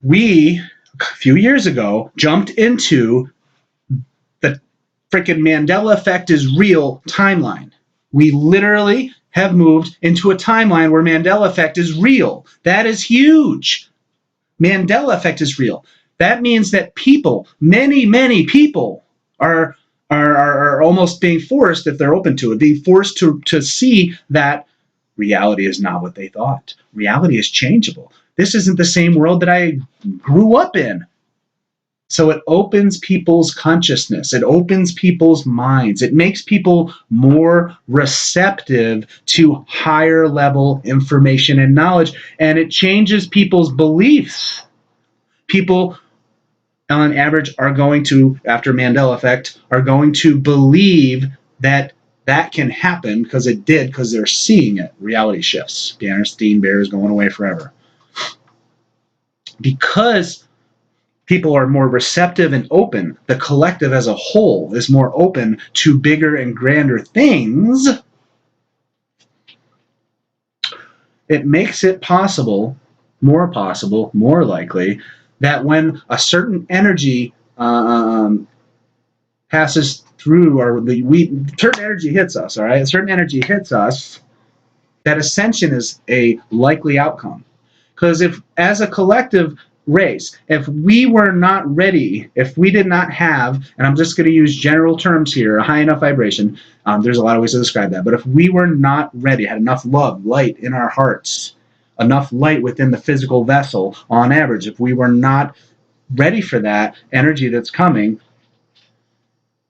we, a few years ago, jumped into the freaking Mandela effect is real timeline. We literally have moved into a timeline where Mandela effect is real. That is huge. Mandela effect is real. That means that people, many people, are almost being forced, if they're open to it, being forced to see that reality is not what they thought. Reality is changeable. This isn't the same world that I grew up in. So it opens people's consciousness. It opens people's minds. It makes people more receptive to higher level information and knowledge. And it changes people's beliefs. People, on average, are going to, after Mandela effect, are going to believe that that can happen because it did, because they're seeing it. Reality shifts. The Bernstein Bear is going away forever. Because people are more receptive and open, the collective as a whole is more open to bigger and grander things, it makes it possible, more likely, that when a certain energy passes through, or certain energy hits us, all right? A certain energy hits us, that ascension is a likely outcome. Because if, as a collective race, if we were not ready, if we did not have, and I'm just going to use general terms here, a high enough vibration, there's a lot of ways to describe that, but if we were not ready, had enough love, light in our hearts, enough light within the physical vessel, on average, if we were not ready for that energy that's coming,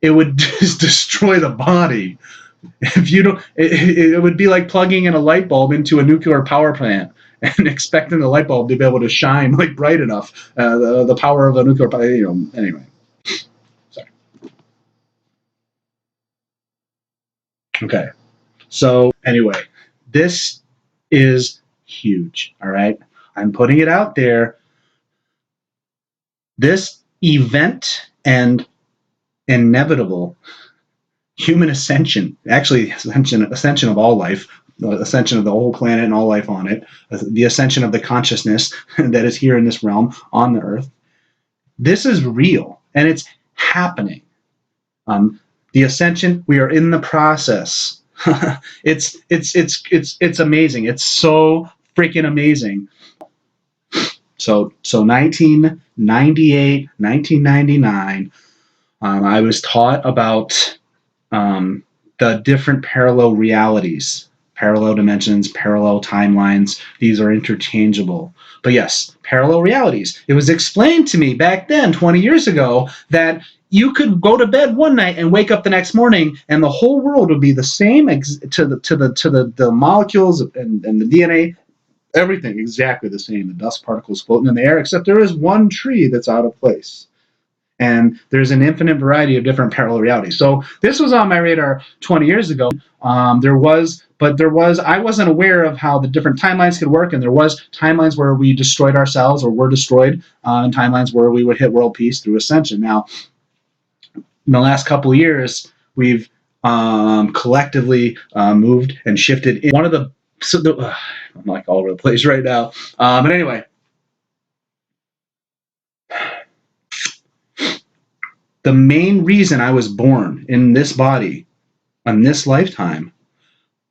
it would just destroy the body. If you don't, it would be like plugging in a light bulb into a nuclear power plant and expecting the light bulb to be able to shine like bright enough. The power of a nuclear power, anyway. Sorry. Okay. So anyway, this is huge. All right. I'm putting it out there. This event and inevitable human ascension, actually ascension of all life, ascension of the whole planet and all life on it, the ascension of the consciousness that is here in this realm on the earth. This is real and it's happening. The ascension, we are in the process. It's amazing. It's so freaking amazing. So 1998, 1999, I was taught about the different parallel realities, parallel dimensions, parallel timelines. These are interchangeable. But yes, parallel realities. It was explained to me back then, 20 years ago, that you could go to bed one night and wake up the next morning, and the whole world would be the same to the molecules and the DNA, everything exactly the same. The dust particles floating in the air, except there is one tree that's out of place. And there's an infinite variety of different parallel realities. So this was on my radar 20 years ago. I wasn't aware of how the different timelines could work. And there was timelines where we destroyed ourselves or were destroyed, and timelines where we would hit world peace through ascension. Now, in the last couple of years, we've collectively moved and shifted. I'm like all over the place right now. But anyway, the main reason I was born in this body, in this lifetime,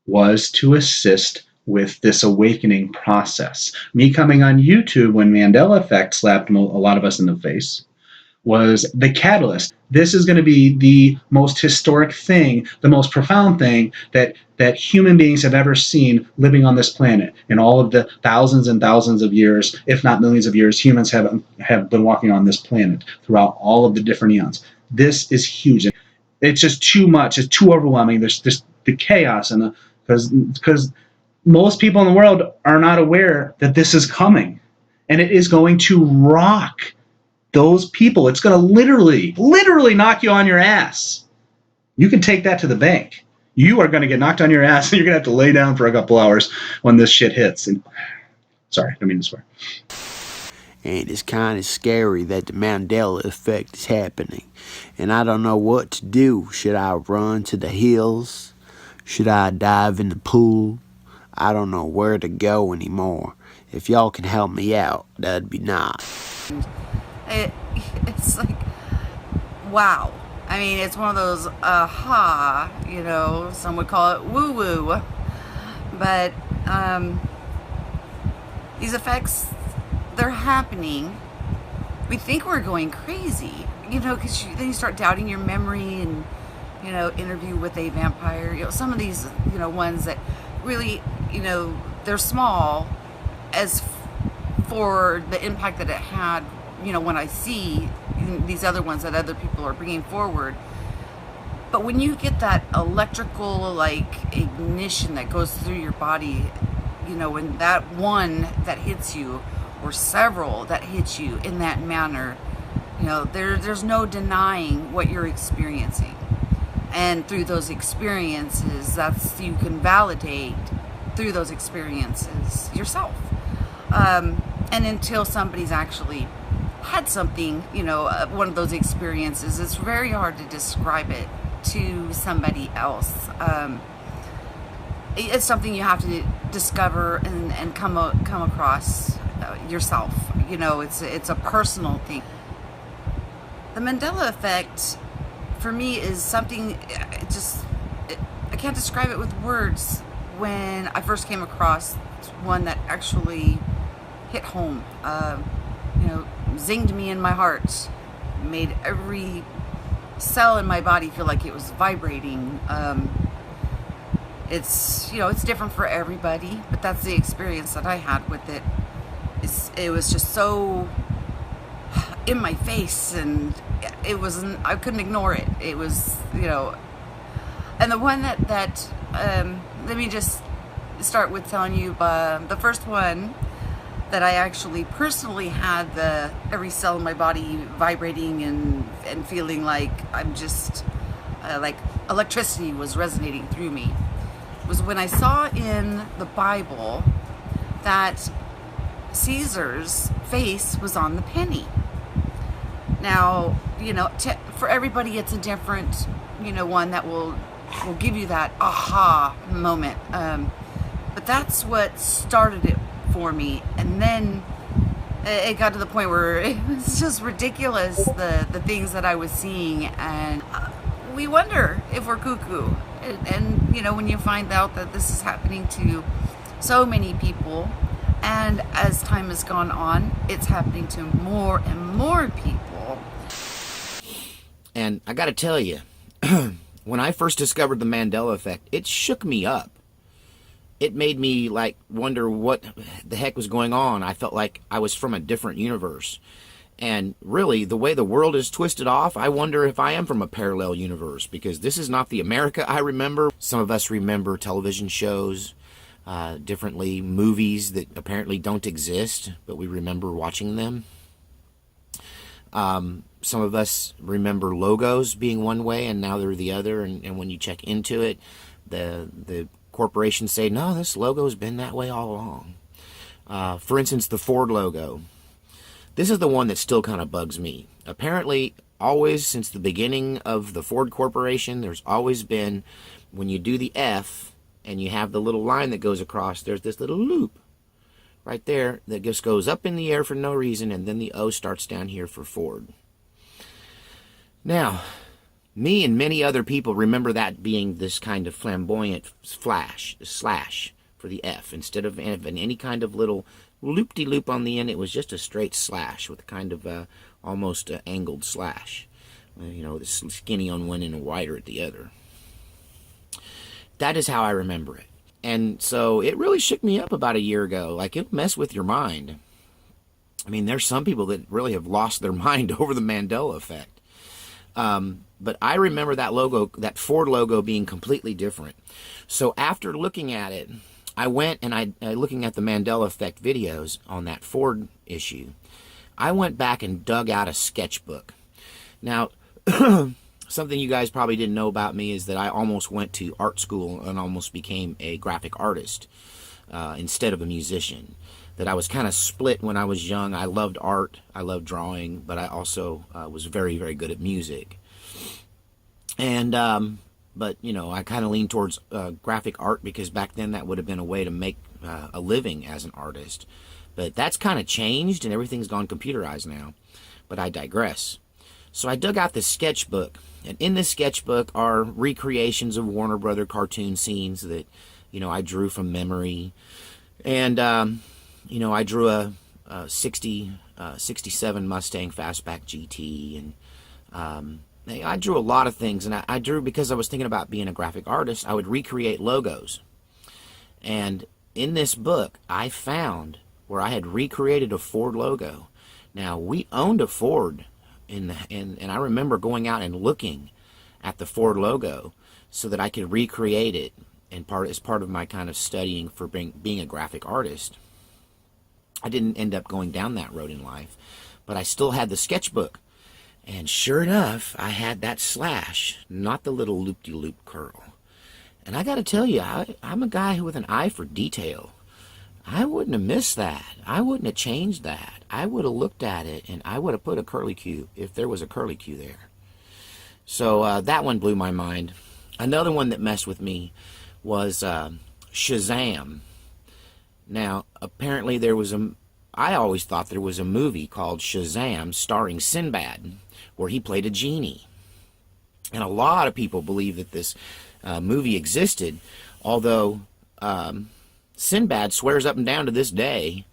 was to assist with this awakening process. Me coming on YouTube when Mandela effect slapped a lot of us in the face was the catalyst. This is going to be the most historic thing, the most profound thing that human beings have ever seen living on this planet. In all of the thousands and thousands of years, if not millions of years, humans have been walking on this planet throughout all of the different eons. This is huge. It's just too much. It's too overwhelming. There's just the chaos, and because most people in the world are not aware that this is coming, and it is going to rock those people. It's going to literally knock you on your ass. You can take that to the bank. You are going to get knocked on your ass, and you're going to have to lay down for a couple hours when this shit hits. And sorry, I don't mean to swear. And it's kind of scary that the Mandela effect is happening. And I don't know what to do. Should I run to the hills? Should I dive in the pool? I don't know where to go anymore. If y'all can help me out, that'd be nice. It's like, wow. I mean, it's one of those aha, some would call it woo-woo. But these effects, they're happening. We think we're going crazy, because then you start doubting your memory and, Interview with a Vampire. Some of these, ones that really, they're small as for the impact that it had, when I see these other ones that other people are bringing forward. But when you get that electrical, ignition that goes through your body, when that one that hits you, or several that hit you in that manner, there's no denying what you're experiencing. And through those experiences, you can validate through those experiences yourself. And until somebody's actually had something, one of those experiences, it's very hard to describe it to somebody else. It's something you have to discover and come across yourself. It's a personal thing. The Mandela effect, for me, is something, I can't describe it with words. When I first came across one that actually hit home, zinged me in my heart, made every cell in my body feel like it was vibrating. It's different for everybody, but that's the experience that I had with it. It was just so in my face, and I couldn't ignore it. It was, and the one that let me just start with telling you, the first one that I actually personally had every cell in my body vibrating and feeling like I'm just like electricity was resonating through me, was when I saw in the Bible that Caesar's face was on the penny. Now, for everybody it's a different, one that will give you that aha moment. But that's what started it for me. And then it got to the point where it was just ridiculous, the things that I was seeing. And we wonder if we're cuckoo. And when you find out that this is happening to so many people, and as time has gone on, it's happening to more and more people. And I gotta tell you, when I first discovered the Mandela effect, it shook me up. It made me wonder what the heck was going on. I felt like I was from a different universe. And really, the way the world is twisted off, I wonder if I am from a parallel universe, because this is not the America I remember. Some of us remember television shows differently, movies that apparently don't exist, but we remember watching them. Some of us remember logos being one way and now they're the other, and when you check into it, the corporations say, no, this logo's been that way all along. For instance, the Ford logo. This is the one that still kind of bugs me. Apparently, always since the beginning of the Ford Corporation, there's always been, when you do the F and you have the little line that goes across, there's this little loop right there that just goes up in the air for no reason, and then the O starts down here for Ford. Now, me and many other people remember that being this kind of flamboyant slash for the F. Instead of any kind of little loop-de-loop on the end, it was just a straight slash with a kind of almost angled slash. The skinny on one end and wider at the other. That is how I remember it. And so it really shook me up about a year ago. It'll mess with your mind. I mean, there's some people that really have lost their mind over the Mandela effect. But I remember that logo, that Ford logo, being completely different. So after looking at it, I went and looking at the Mandela effect videos on that Ford issue, I went back and dug out a sketchbook. Now, something you guys probably didn't know about me is that I almost went to art school and almost became a graphic artist instead of a musician. That I was kind of split when I was young. I loved art, I loved drawing, but I also was very, very good at music. And but I kind of leaned towards graphic art, because back then that would have been a way to make a living as an artist. But that's kind of changed, and everything's gone computerized now. But I digress. So I dug out this sketchbook, and in this sketchbook are recreations of Warner Brother cartoon scenes that, I drew from memory. And, I drew a 67 Mustang Fastback GT, and I drew a lot of things. And I drew, because I was thinking about being a graphic artist, I would recreate logos. And in this book, I found where I had recreated a Ford logo. Now, we owned a Ford, and I remember going out and looking at the Ford logo so that I could recreate it, and as part of my kind of studying for being a graphic artist. I didn't end up going down that road in life, but I still had the sketchbook. And sure enough, I had that slash, not the little loop-de-loop curl. And I got to tell you, I'm a guy with an eye for detail. I wouldn't have missed that. I wouldn't have changed that. I would have looked at it, and I would have put a curly Q if there was a curly Q there. So that one blew my mind. Another one that messed with me was Shazam. Now, apparently I always thought there was a movie called Shazam starring Sinbad, where he played a genie. And a lot of people believe that this movie existed, although Sinbad swears up and down to this day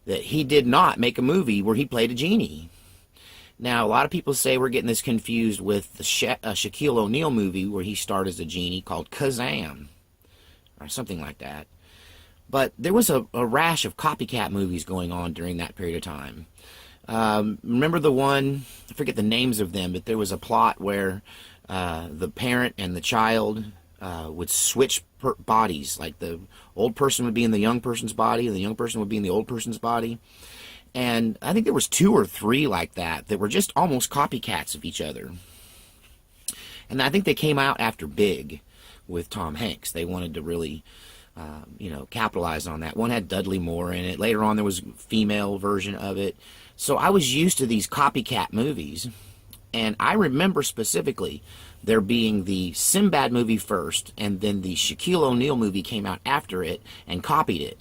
that he did not make a movie where he played a genie. Now, a lot of people say we're getting this confused with the Shaquille O'Neal movie where he starred as a genie called Kazam, or something like that. But there was a rash of copycat movies going on during that period of time. Remember the one, I forget the names of them, but there was a plot where the parent and the child would switch bodies. Like the old person would be in the young person's body, and the young person would be in the old person's body. And I think there was 2 or 3 like that were just almost copycats of each other. And I think they came out after Big with Tom Hanks. They wanted to really capitalize on that. One had Dudley Moore in it. Later on, there was a female version of it. So I was used to these copycat movies, and I remember specifically there being the Sinbad movie first, and then the Shaquille O'Neal movie came out after it and copied it.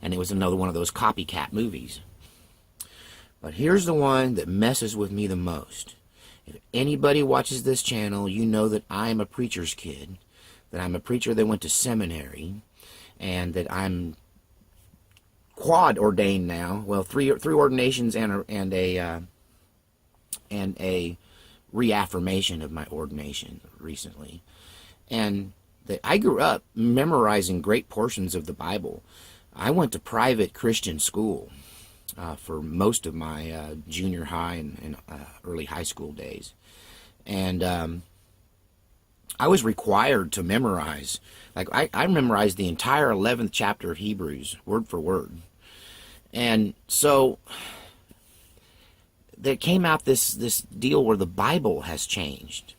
And it was another one of those copycat movies. But here's the one that messes with me the most. If anybody watches this channel, you know that I'm a preacher's kid, that I'm a preacher that went to seminary, and that I'm quad ordained now. Well, three ordinations and a reaffirmation of my ordination recently. And that I grew up memorizing great portions of the Bible. I went to private Christian school for most of my junior high and early high school days. And I was required to memorize. Like, I memorized the entire 11th chapter of Hebrews, word for word. And so there came out this deal where the Bible has changed.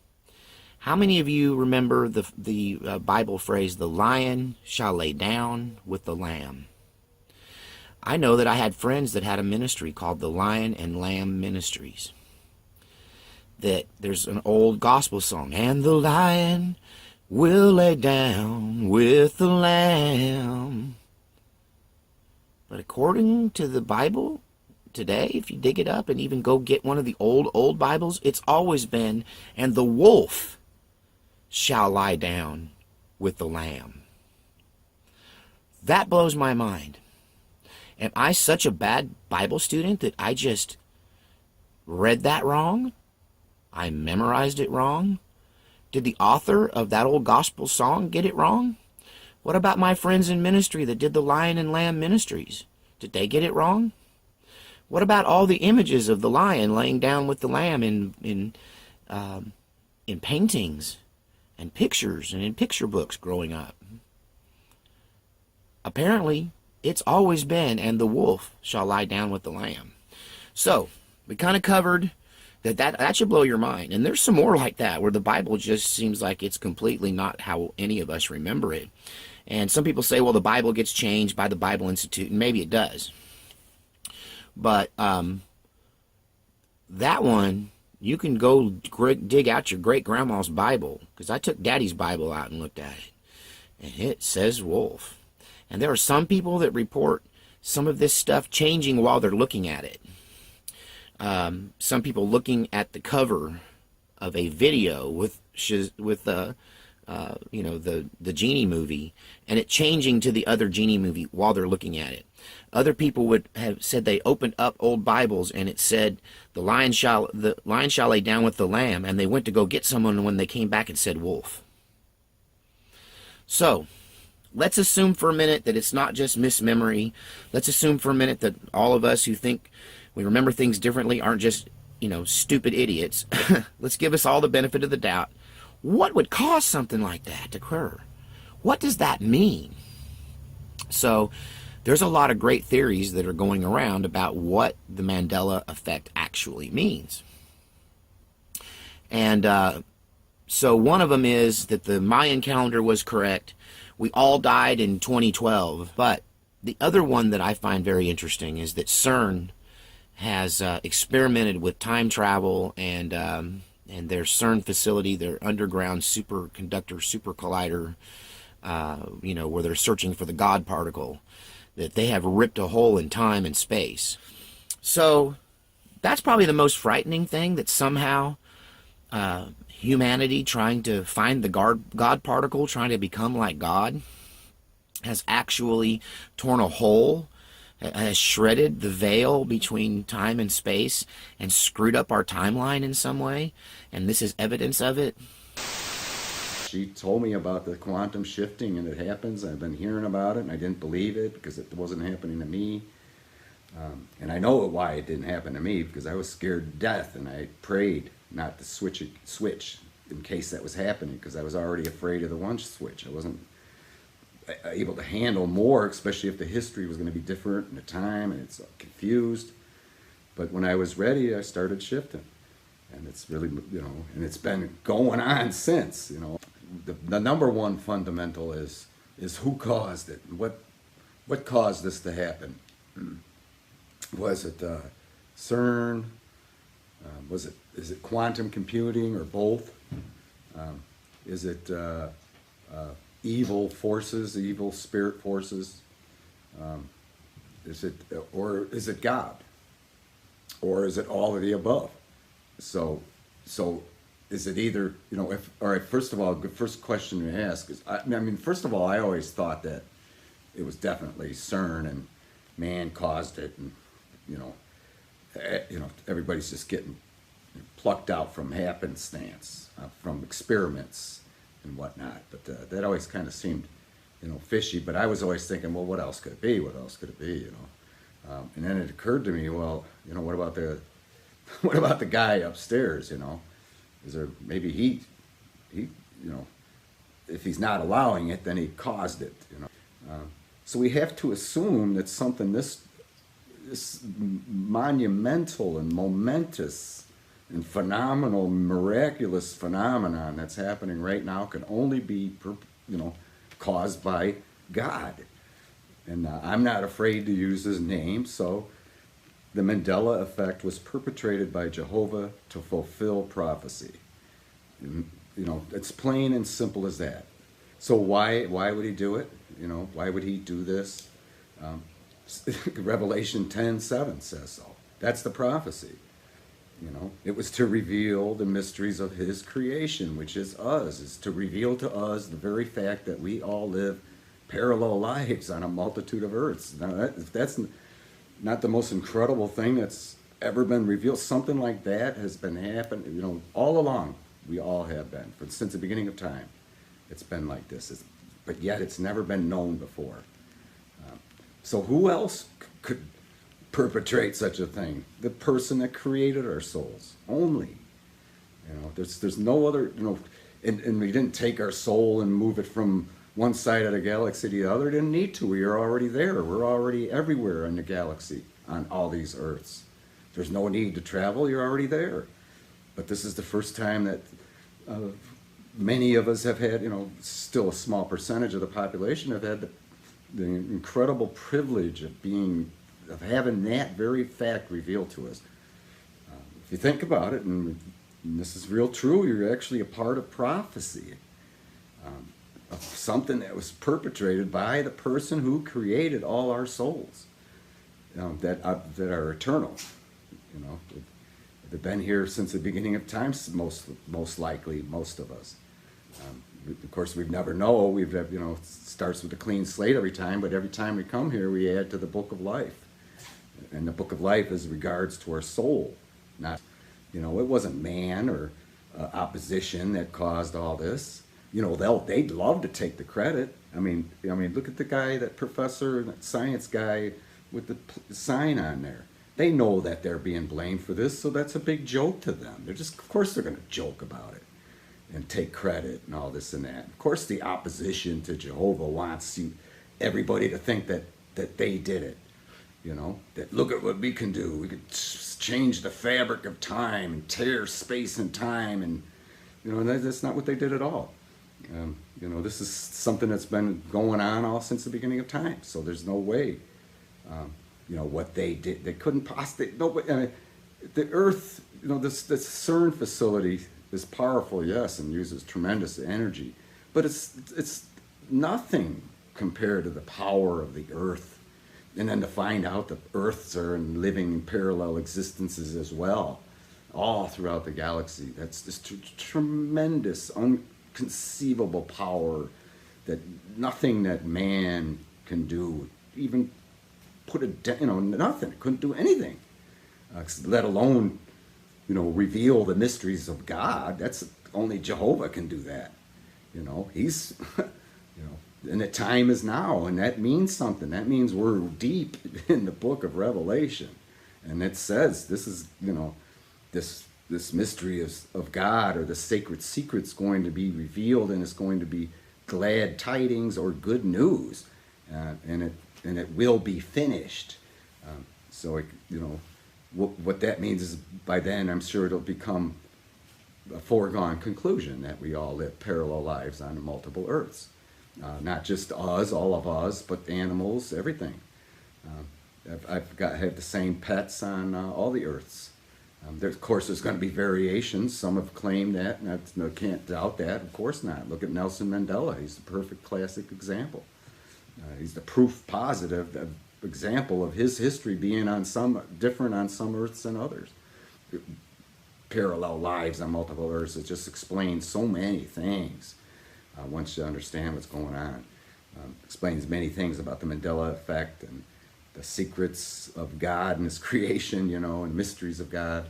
How many of you remember the Bible phrase, the lion shall lay down with the lamb? I know that I had friends that had a ministry called the Lion and Lamb Ministries. That there's an old gospel song, and the lion will lay down with the lamb. But according to the Bible today, if you dig it up and even go get one of the old Bibles, it's always been, and the wolf shall lie down with the lamb. That blows my mind. Am I such a bad Bible student that I just read that wrong? I memorized it wrong? Did the author of that old gospel song get it wrong? What about my friends in ministry that did the Lion and Lamb Ministries? Did they get it wrong? What about all the images of the lion laying down with the lamb in paintings and pictures and in picture books growing up? Apparently, it's always been, and the wolf shall lie down with the lamb. So, we kind of covered that should blow your mind. And there's some more like that, where the Bible just seems like it's completely not how any of us remember it. And some people say, well, the Bible gets changed by the Bible Institute, and maybe it does. But that one, you can go dig out your great-grandma's Bible, because I took Daddy's Bible out and looked at it, and it says wolf. And there are some people that report some of this stuff changing while they're looking at it. Some people looking at the cover of a video with the Genie movie, and it changing to the other Genie movie while they're looking at it. Other people would have said they opened up old Bibles and it said the lion shall lay down with the lamb, and they went to go get someone, and when they came back it said wolf. So let's assume for a minute that it's not just mismemory. Let's assume for a minute that all of us who think we remember things differently aren't just, stupid idiots. Let's give us all the benefit of the doubt. What would cause something like that to occur? What does that mean? So there's a lot of great theories that are going around about what the Mandela effect actually means. And so one of them is that the Mayan calendar was correct. We all died in 2012. But the other one that I find very interesting is that CERN has experimented with time travel, and their CERN facility, their underground superconductor, super collider, where they're searching for the God particle, that they have ripped a hole in time and space. So that's probably the most frightening thing, that somehow humanity trying to find the God particle, trying to become like God, has actually torn a hole, has shredded the veil between time and space, and screwed up our timeline in some way, and this is evidence of it. She told me about the quantum shifting, and it happens. I've been hearing about it, and I didn't believe it because it wasn't happening to me. And I know why it didn't happen to me, because I was scared to death, and I prayed not to switch in case that was happening, because I was already afraid of the one switch. I wasn't able to handle more, especially if the history was going to be different and the time, and it's confused. But when I was ready, I started shifting, and it's really, and it's been going on since. The number one fundamental is who caused it? What caused this to happen? Was it CERN? Is it quantum computing, or both? Is it evil forces, evil spirit forces? Is it God? Or is it all of the above? So is it either, all right, first of all, the first question you ask is, first of all, I always thought that it was definitely CERN and man caused it, and, everybody's just getting plucked out from happenstance, from experiments and whatnot. But that always kind of seemed, fishy. But I was always thinking, well, what else could it be? What else could it be? And then it occurred to me, well, what about the guy upstairs? Is there maybe he if he's not allowing it, then he caused it. So we have to assume that something this monumental and momentous and phenomenal, miraculous phenomenon that's happening right now can only be, caused by God. And I'm not afraid to use his name. So the Mandela effect was perpetrated by Jehovah to fulfill prophecy. And, it's plain and simple as that. So why would he do it? Why would he do this? Revelation 10:7 says so. That's the prophecy. It was to reveal the mysteries of his creation, which is us. Is to reveal to us the very fact that we all live parallel lives on a multitude of earths. Now, that's not the most incredible thing that's ever been revealed. Something like that has been happening, all along. We all have been, since the beginning of time. It's been like this, but yet it's never been known before. So who else could perpetrate such a thing? The person that created our souls only. There's no other. And we didn't take our soul and move it from one side of the galaxy to the other. Didn't need to. We are already there. We're already everywhere in the galaxy, on all these earths. There's no need to travel. You're already there. But this is the first time that many of us have had, still a small percentage of the population have had the incredible privilege of having that very fact revealed to us. If you think about it, and this is real true, you're actually a part of prophecy, of something that was perpetrated by the person who created all our souls. that are eternal. You know, they've been here since the beginning of time. Most likely, most of us. Of course, we never know. It starts with a clean slate every time, but every time we come here, we add to the book of life, and the book of life is regards to our soul, not. It wasn't man or opposition that caused all this. They'd love to take the credit. I mean, look at the guy, that professor, that science guy with the sign on there. They know that they're being blamed for this, so that's a big joke to them. Of course, they're going to joke about it and take credit and all this and that. Of course, the opposition to Jehovah wants everybody to think that they did it. That look at what we can do. We could change the fabric of time and tear space and time, and that's not what they did at all. This is something that's been going on all since the beginning of time. So there's no way, what they did. They couldn't possibly. The Earth, this CERN facility is powerful, yes, and uses tremendous energy, but it's nothing compared to the power of the Earth. And then to find out that Earths are living in parallel existences as well, all throughout the galaxy. That's this tremendous, inconceivable power that nothing that man can do, even put nothing. It couldn't do anything, let alone, reveal the mysteries of God. That's only Jehovah can do that. He's, and the time is now, and that means something. That means we're deep in the book of Revelation, and it says this is, this mystery of God, or the sacred secret's going to be revealed, and it's going to be glad tidings or good news, and it will be finished. What that means is, by then I'm sure it'll become a foregone conclusion that we all live parallel lives on multiple Earths. Not just us, all of us, but animals, everything. I have the same pets on all the Earths. Of course, there's going to be variations. Some have claimed that, and I can't doubt that. Of course not. Look at Nelson Mandela. He's the perfect classic example. He's the proof positive example of his history being different on some Earths than others. Parallel lives on multiple Earths. It just explains so many things. Once you understand what's going on. Explains many things about the Mandela effect and the secrets of God and his creation, and mysteries of God,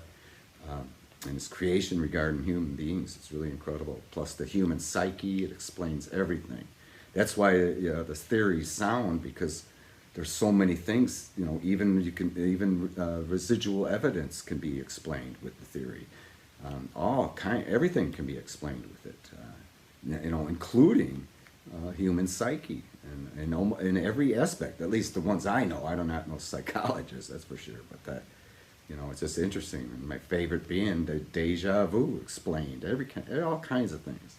and his creation regarding human beings. It's really incredible. Plus the human psyche, it explains everything. That's why the theory's sound, because there's so many things, even residual evidence can be explained with the theory. Everything can be explained with it. Including human psyche, and in every aspect, at least the ones I know. I do not know psychologists, that's for sure, but that, it's just interesting. And my favorite being the deja vu explained, all kinds of things.